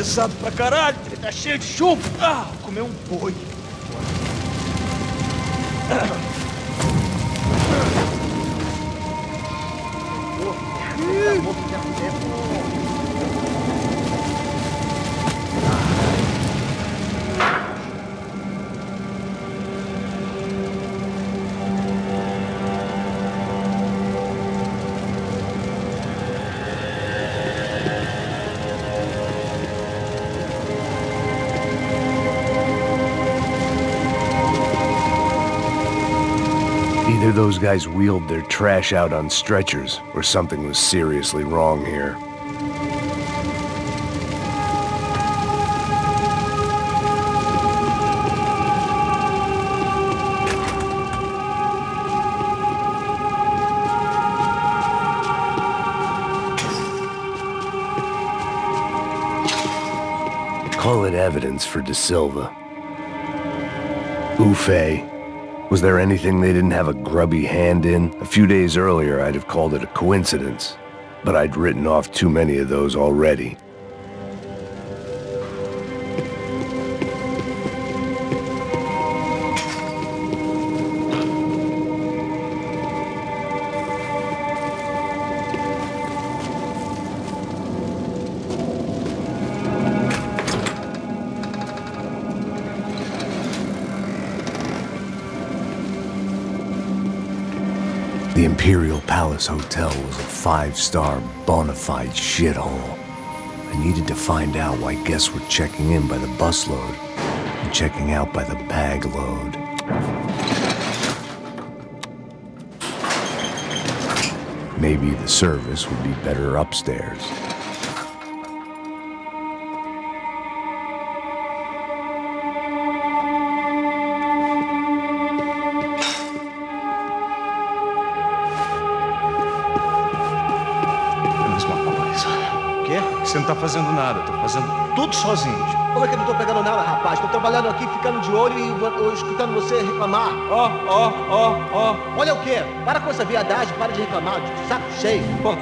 pesado pra caralho, ele tá cheio de chumbo. Ah, comeu um boi. Either those guys wheeled their trash out on stretchers, or something was seriously wrong here. Call it evidence for De Silva. Ufe. Was there anything they didn't have a grubby hand in? A few days earlier, I'd have called it a coincidence, but I'd written off too many of those already. The Imperial Palace Hotel was a five-star, bona fide shithole. I needed to find out why guests were checking in by the busload and checking out by the bag load. Maybe the service would be better upstairs. Você não tá fazendo nada, tô fazendo tudo sozinho. Como é que eu não tô pegando nada, rapaz? Tô trabalhando aqui, ficando de olho e escutando você reclamar. Ó. Olha o quê? Para com essa viadagem, para de reclamar, de saco cheio. Pô.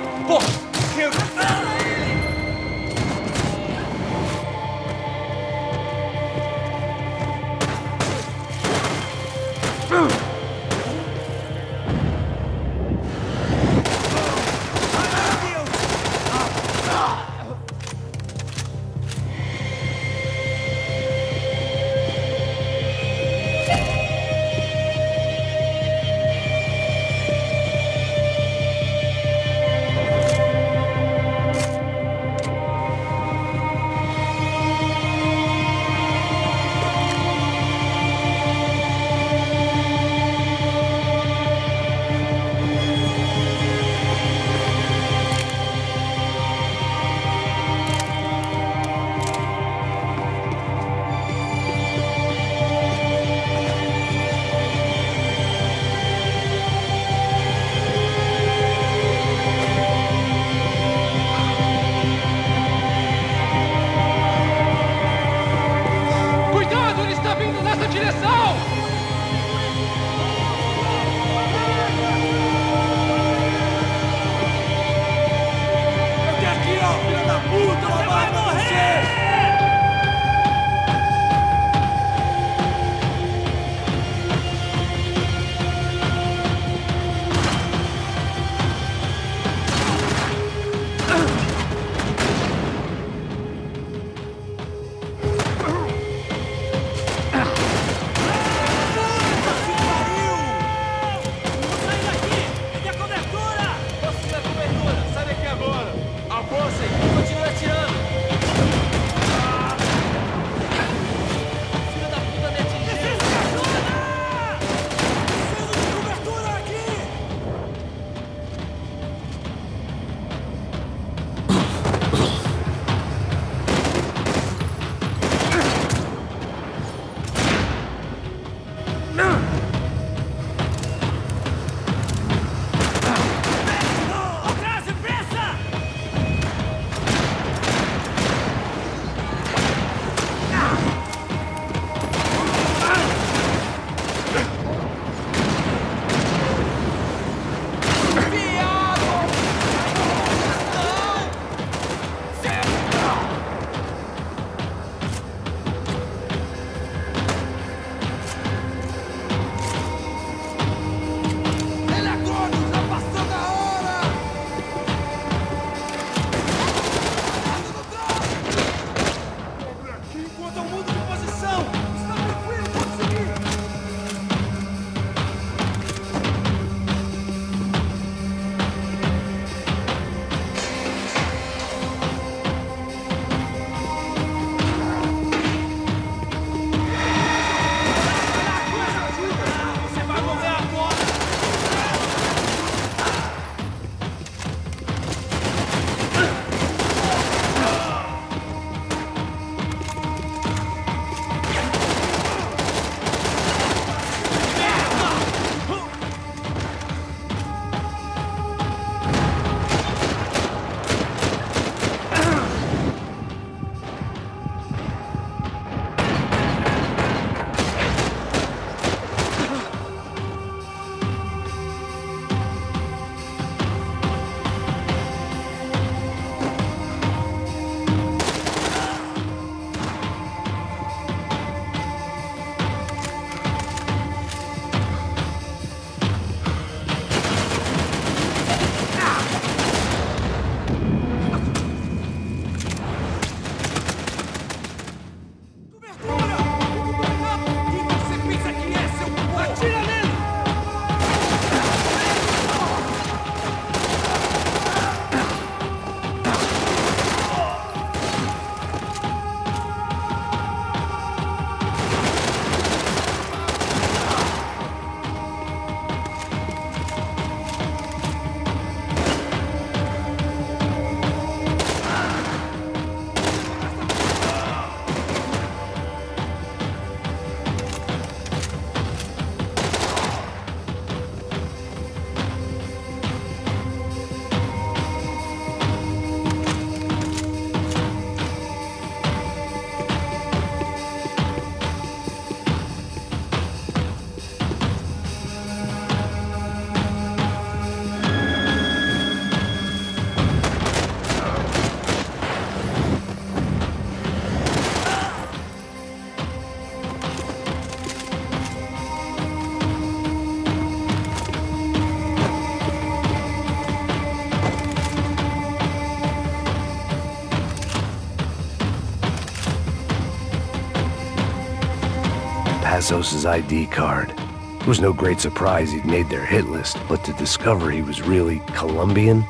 Passos' ID card. It was no great surprise he'd made their hit list, but to discover he was really Colombian?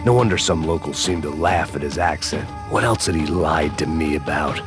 No wonder some locals seemed to laugh at his accent. What else had he lied to me about?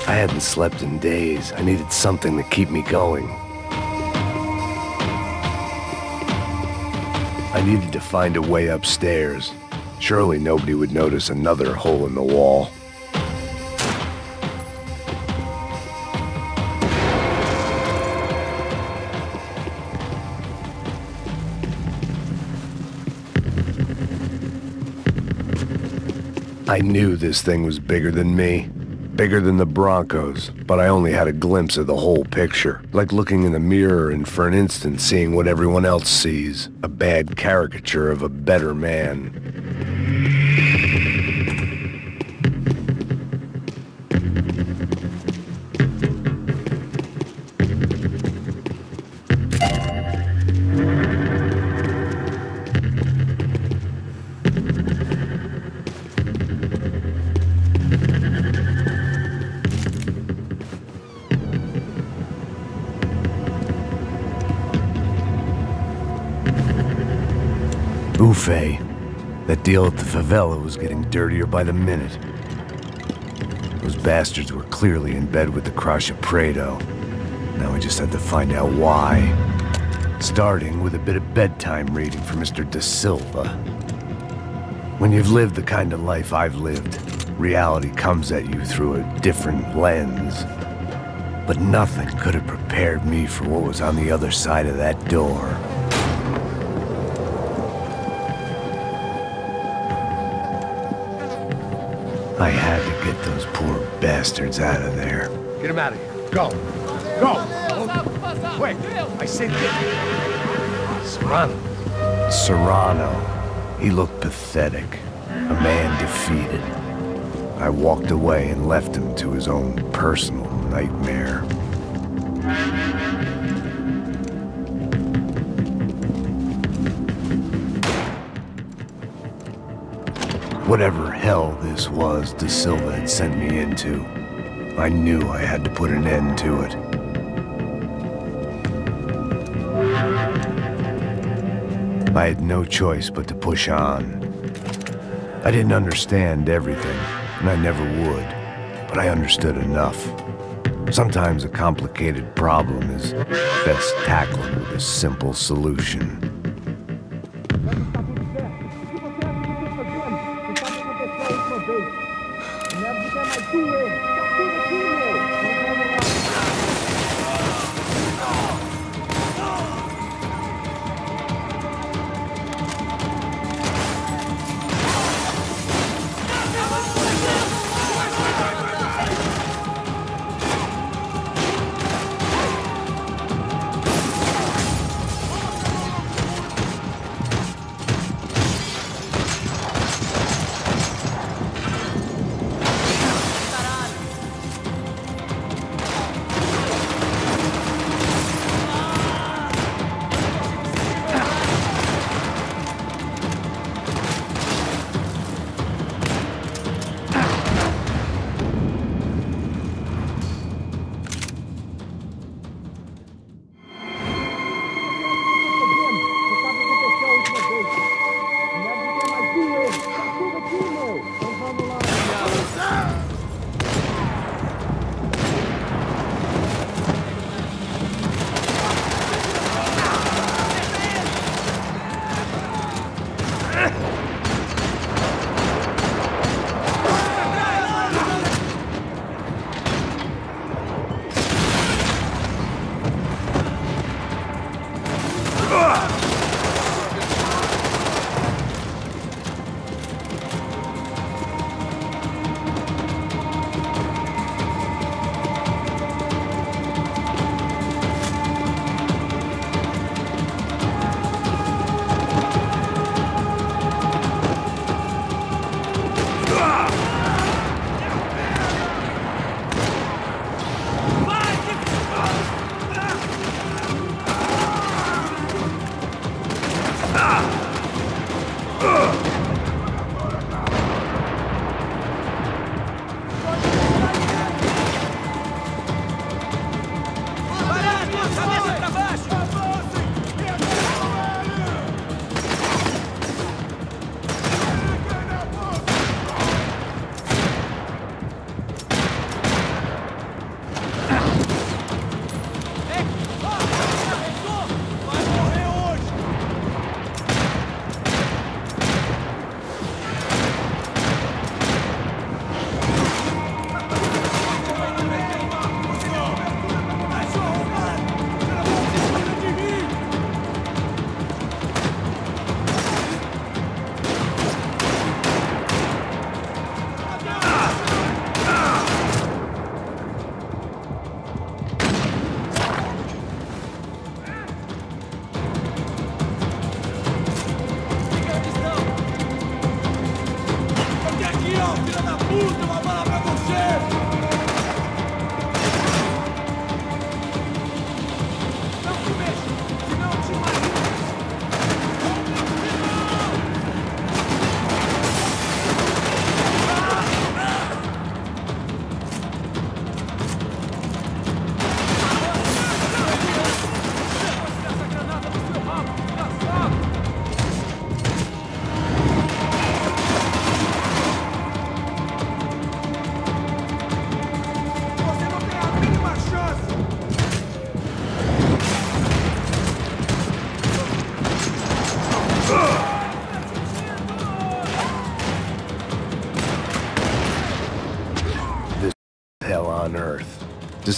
I hadn't slept in days. I needed something to keep me going. I needed to find a way upstairs. Surely nobody would notice another hole in the wall. I knew this thing was bigger than me. Bigger than the Broncos, but I only had a glimpse of the whole picture. Like looking in the mirror and for an instant seeing what everyone else sees. A bad caricature of a better man. Buffet. That deal at the favela was getting dirtier by the minute. Those bastards were clearly in bed with the Crusher Prado. Now we just had to find out why. Starting with a bit of bedtime reading for Mr. Da Silva. When you've lived the kind of life I've lived, reality comes at you through a different lens. But nothing could have prepared me for what was on the other side of that door. I had to get those poor bastards out of there. Get him out of here. Go. Go. Quick. I said get. Serrano. Serrano. He looked pathetic. A man defeated. I walked away and left him to his own personal nightmare. Whatever hell this was Da Silva had sent me into, I knew I had to put an end to it. I had no choice but to push on. I didn't understand everything, and I never would, but I understood enough. Sometimes a complicated problem is best tackled with a simple solution.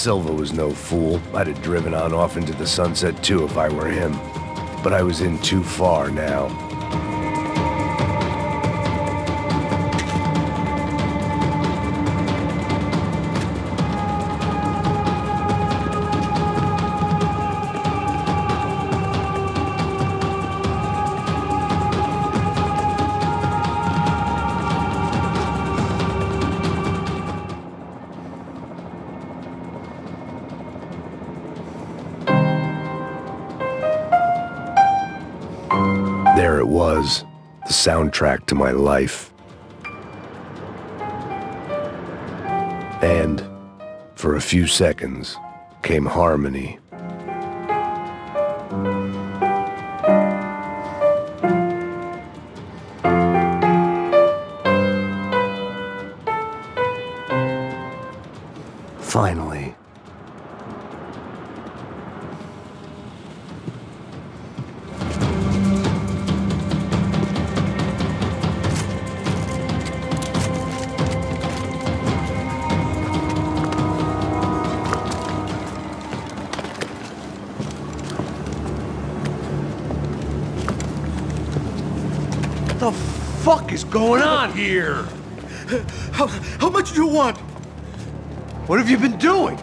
Silva was no fool. I'd have driven on off into the sunset too if I were him. But I was in too far now. There it was, the soundtrack to my life. And, for a few seconds, came harmony. Finally. What the fuck is going on here? How much do you want? What have you been doing?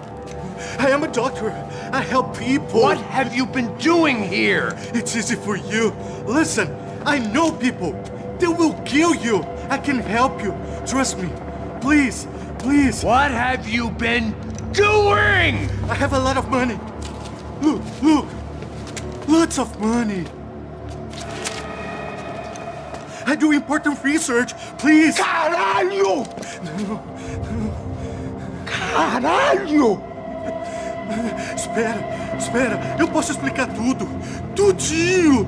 I am a doctor. I help people. What have you been doing here? It's easy for you. Listen, I know people. They will kill you. I can help you. Trust me. Please, please. What have you been doing? I have a lot of money. Look, look. Lots of money. I do important research. Please. Caralho! Caralho! Espera. Eu posso explicar tudo. Tudinho.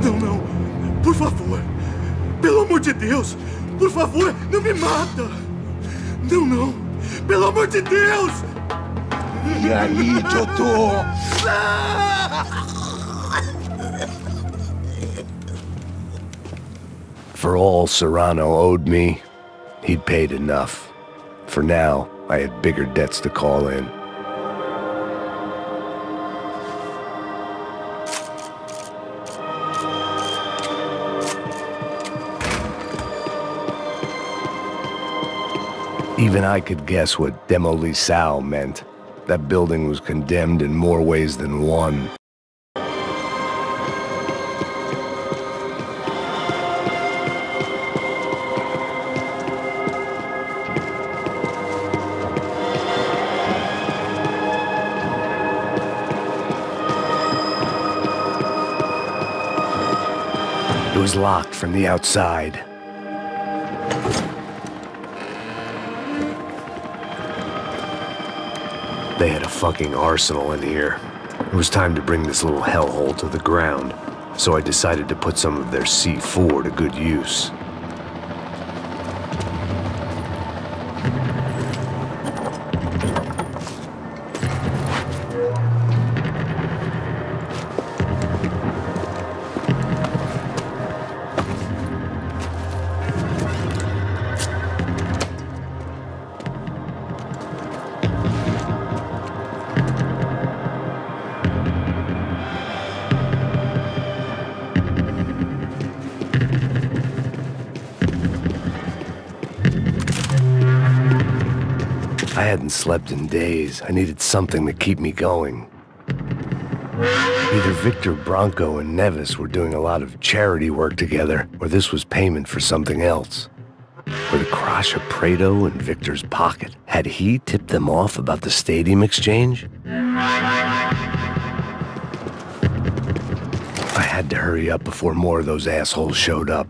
Não. Por favor. Pelo amor de Deus. Por favor, não me mata. Não. Pelo amor de Deus. E aí, doutor? For all Serrano owed me, he'd paid enough. For now, I had bigger debts to call in. Even I could guess what demolição meant. That building was condemned in more ways than one. It was locked from the outside. They had a fucking arsenal in here. It was time to bring this little hellhole to the ground, so I decided to put some of their C4 to good use. I hadn't slept in days. I needed something to keep me going. Either Victor Bronco and Nevis were doing a lot of charity work together, or this was payment for something else. Were the Crasha Prado in Victor's pocket? Had he tipped them off about the stadium exchange? I had to hurry up before more of those assholes showed up.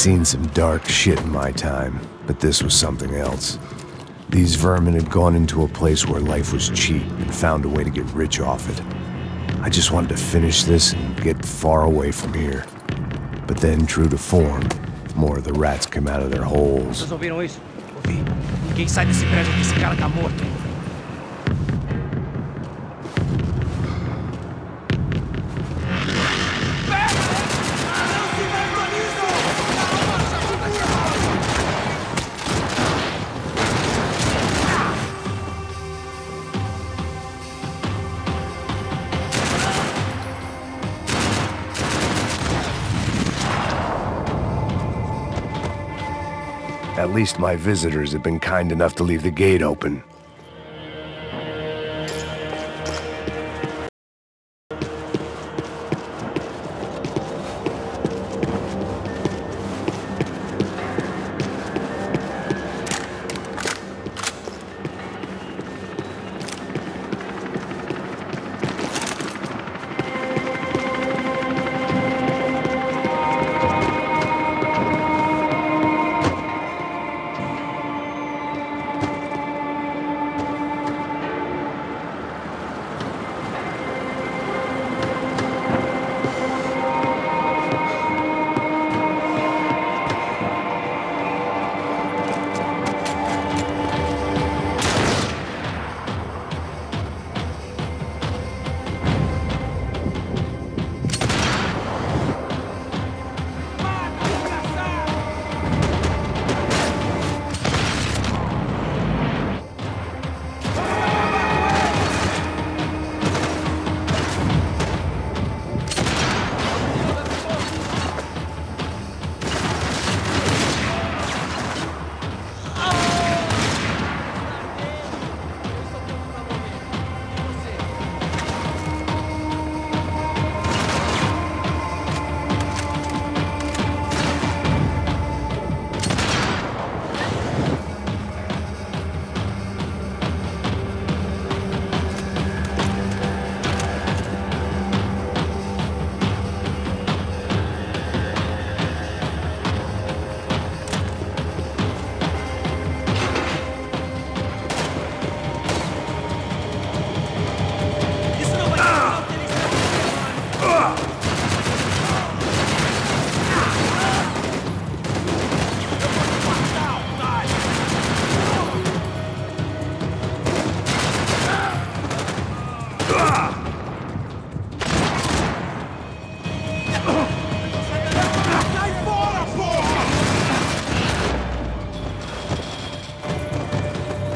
seen some dark shit in my time, but this was something else. These vermin had gone into a place where life was cheap and found a way to get rich off it. I just wanted to finish this and get far away from here. But then, true to form, more of the rats come out of their holes. Vocês ouviram isso? Ouvi. Ninguém sai desse prédio que esse cara tá morto. At least my visitors have been kind enough to leave the gate open.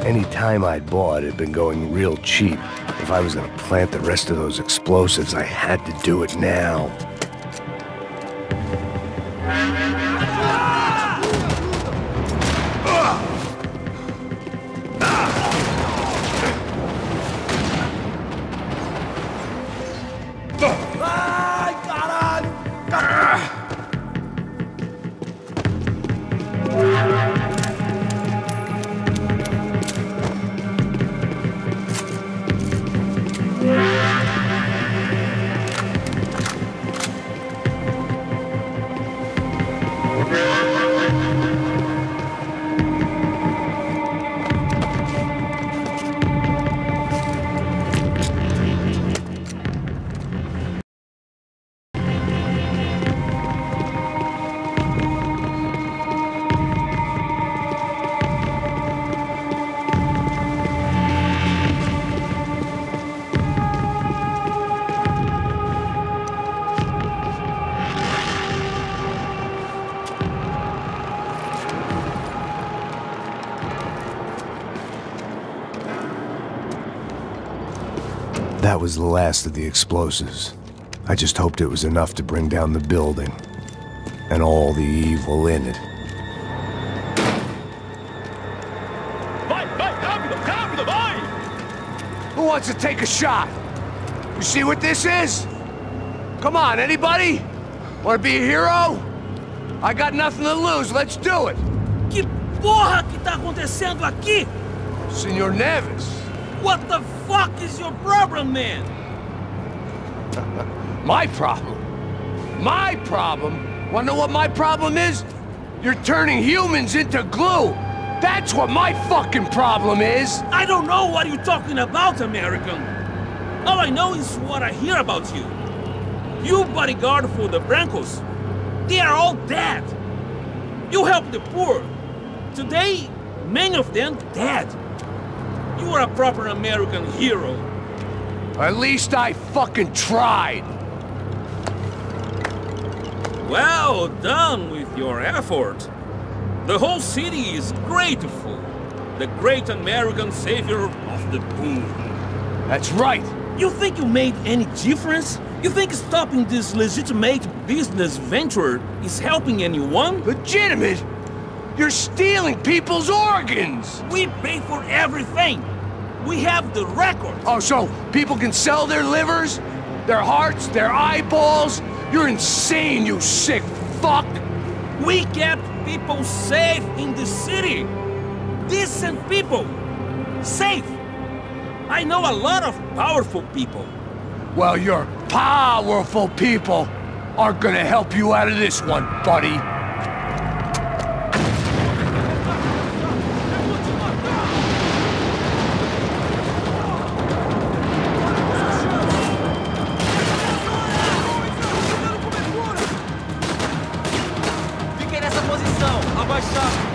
Any time I'd bought had been going real cheap. If I was gonna plant the rest of those explosives, I had to do it now. That was the last of the explosives. I just hoped it was enough to bring down the building and all the evil in it. Vai, vai, rápido, rápido, vai! Who wants to take a shot? You see what this is? Come on, anybody? Want to be a hero? I got nothing to lose, let's do it! Que porra que tá acontecendo aqui? Senor Neves. What the fuck is your problem, man? My problem? My problem? Wanna know what my problem is? You're turning humans into glue! That's what my fucking problem is! I don't know what you're talking about, American. All I know is what I hear about you. You bodyguard for the Brancos. They are all dead. You help the poor. Today, many of them dead. You are a proper American hero. At least I fucking tried! Well done with your effort. The whole city is grateful. The great American savior of the poor. That's right! You think you made any difference? You think stopping this legitimate business venture is helping anyone? Legitimate? You're stealing people's organs! We pay for everything. We have the record. Oh, so people can sell their livers? Their hearts? Their eyeballs? You're insane, you sick fuck! We kept people safe in the city. Decent people. Safe. I know a lot of powerful people. Well, your powerful people aren't gonna help you out of this one, buddy. Fiquem nessa posição. Abaixar.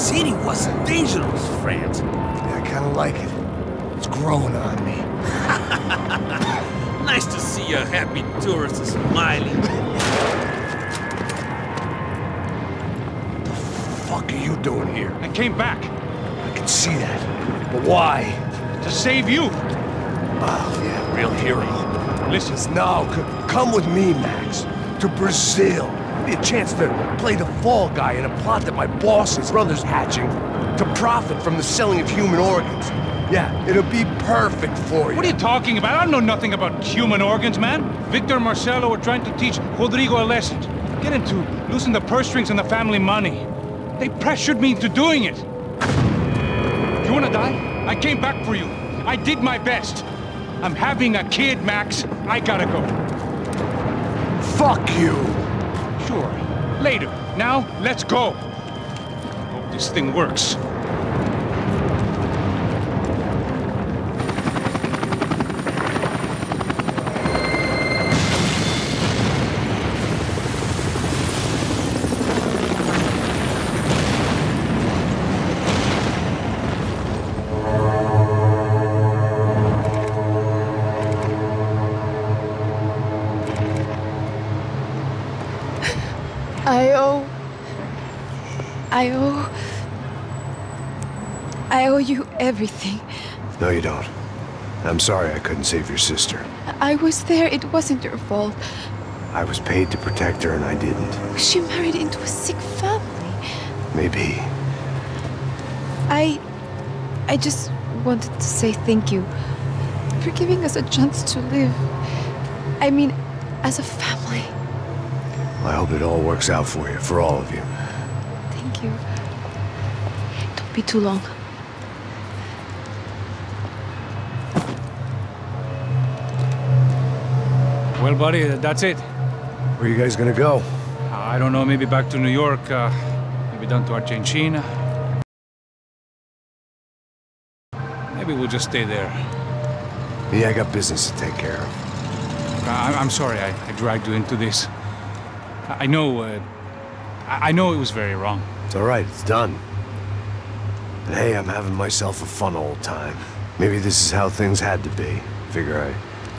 city was dangerous, friend. Yeah, I kinda like it. It's growing on me. Nice to see a happy tourist smiling. The fuck are you doing here? I came back I can see that. But why? to save you. Oh, yeah, real hero. Listen, No, come with me, Max. To Brazil. Be a chance to play the fall guy in a plot that my boss's brother's hatching to profit from the selling of human organs. Yeah, it'll be perfect for you. what are you talking about? I know nothing about human organs, man. Victor and Marcelo were trying to teach Rodrigo a lesson. Get him to loosen the purse strings and the family money. They pressured me into doing it. You wanna die? I came back for you. I did my best. I'm having a kid, Max. I gotta go. Fuck you! Sure. Later. Now, let's go. Hope this thing works. I owe you everything. No, you don't. I'm sorry I couldn't save your sister. I was there. It wasn't your fault. I was paid to protect her and I didn't. She married into a sick family. Maybe. I just wanted to say thank you for giving us a chance to live. I mean, as a family. I hope it all works out for you, for all of you. Thank you. Don't be too long. Well, buddy, that's it. Where are you guys gonna go? I don't know, maybe back to New York, maybe down to Argentina. Maybe we'll just stay there. Yeah, I got business to take care of. I'm sorry I dragged you into this. I know it was very wrong. It's all right, it's done. And hey, I'm having myself a fun old time. Maybe this is how things had to be. Figure I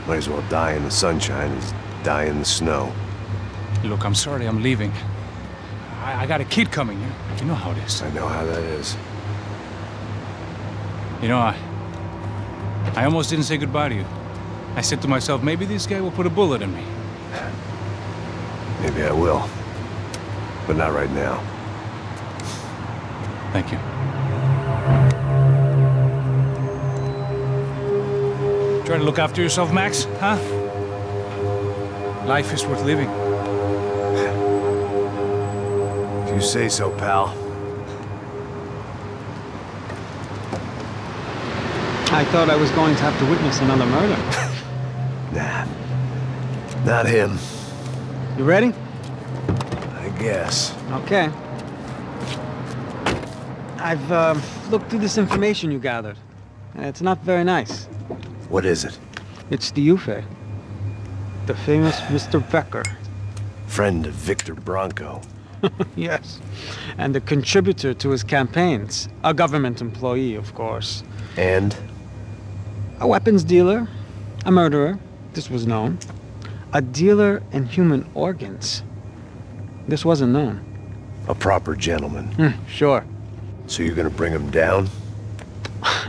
might as well die in the sunshine as die in the snow. Look, I'm sorry I'm leaving. I got a kid coming. You know how it is. I know how that is. You know, I almost didn't say goodbye to you. I said to myself, maybe this guy will put a bullet in me. Maybe I will. But not right now. Thank you. Try to look after yourself, Max, huh? Life is worth living. If you say so, pal. I thought I was going to have to witness another murder. Nah. Not him. You ready? I guess. Okay. I've looked through this information you gathered, and it's not very nice. What is it? It's the Ufe. The famous Mr. Becker. Friend of Victor Bronco. Yes. And a contributor to his campaigns. A government employee, of course. And? A weapons dealer. A murderer. This was known. A dealer in human organs. This wasn't known. A proper gentleman. Sure. So you're gonna bring him down?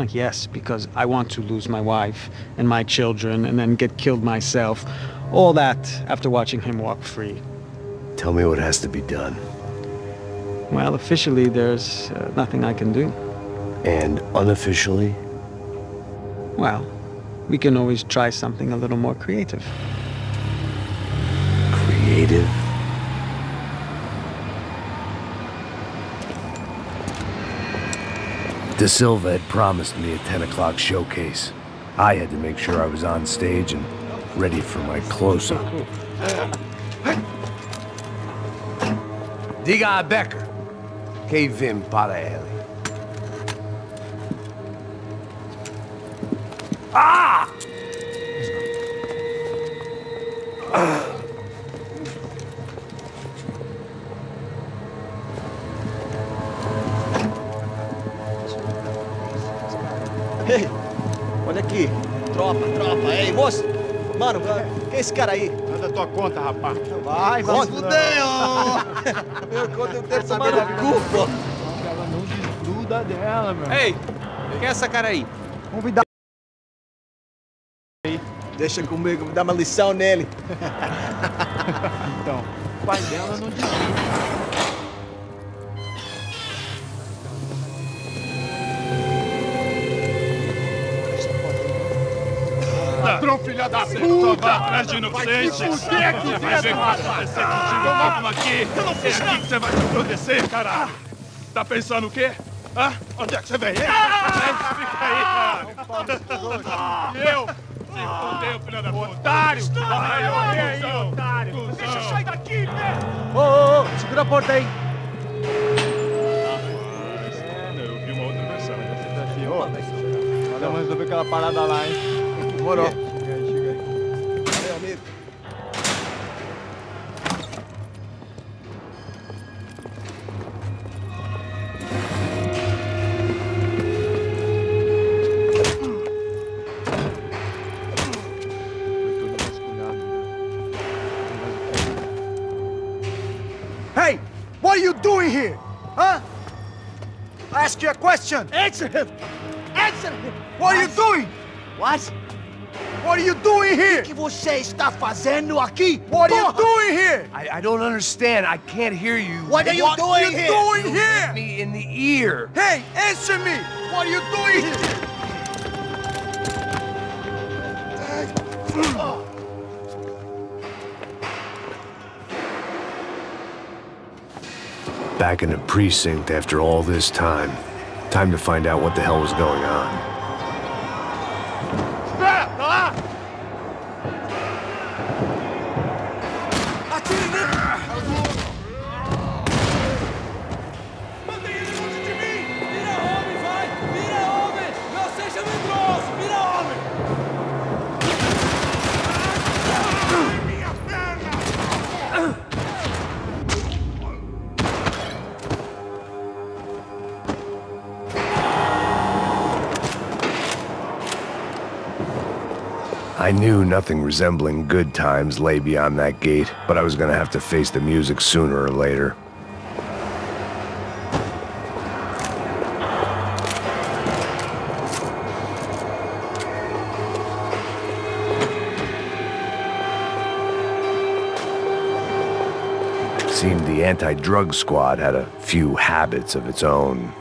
Yes, because I want to lose my wife and my children and then get killed myself. All that after watching him walk free. Tell me what has to be done. Well, officially, there's nothing I can do. And unofficially? Well, we can always try something a little more creative. Creative? De Silva had promised me a 10 o'clock showcase. I had to make sure I was on stage and ready for my close-up. Diga a Becker. Que vim para ele. Ah! Ei, olha aqui. Tropa. Ei, moço. Mano, quem é esse cara aí? Manda tua conta, rapaz. Vai se fuder, ó. Meu conta eu quero tomar no cu, pô. Ela não desgruda dela, meu. Ei, quem é essa cara aí? Convidar. Deixa comigo, me dá uma lição nele. Então, o pai dela não desgruda. Ladrão, filha da puta! Vai atrás de inocente! Vai ver o que vai acontecer contigo! Vamos aqui! Eu não fiz nada! É aqui que você vai se acontecer, caralho! Tá pensando o quê? Hã? Onde é que você vem? Fica aí, caralho! E eu? Se fodeu, filha da puta! Otário! Vai, aí, otário! Deixa eu sair daqui, né? Ô, segura a porta aí. Eu vi uma outra versão. Vamos resolver aquela parada lá, hein? Demorou. Chega aí. Valeu, amigo. Hey, what are you doing here? Huh? I ask you a question. Answer him! Answer him! What are you doing? What? What are you doing here? O que você está fazendo aqui? What are you doing here? I don't understand. I can't hear you. What are you doing here? Doing here? Me in the ear. Hey, answer me. What are you doing here? Back in the precinct after all this time. Time to find out what the hell was going on. Espera, tá lá! Atire nele! Mantém ele longe de mim! Vira homem, vai! Vira homem! Não seja medroso! Vira homem! Minha perna! I knew nothing resembling good times lay beyond that gate, but I was gonna have to face the music sooner or later. It seemed the anti-drug squad had a few habits of its own.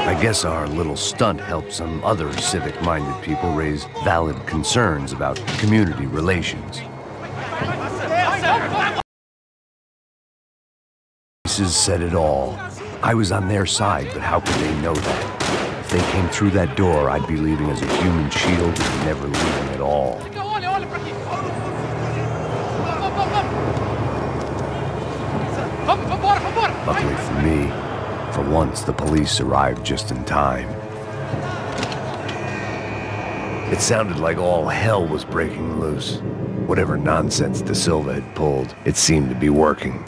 I guess our little stunt helped some other civic-minded people raise valid concerns about community relations. Faces said it all. I was on their side, but how could they know that? If they came through that door, I'd be leaving as a human shield and never leaving at all. Luckily for me, for once, the police arrived just in time. It sounded like all hell was breaking loose. Whatever nonsense De Silva had pulled, it seemed to be working.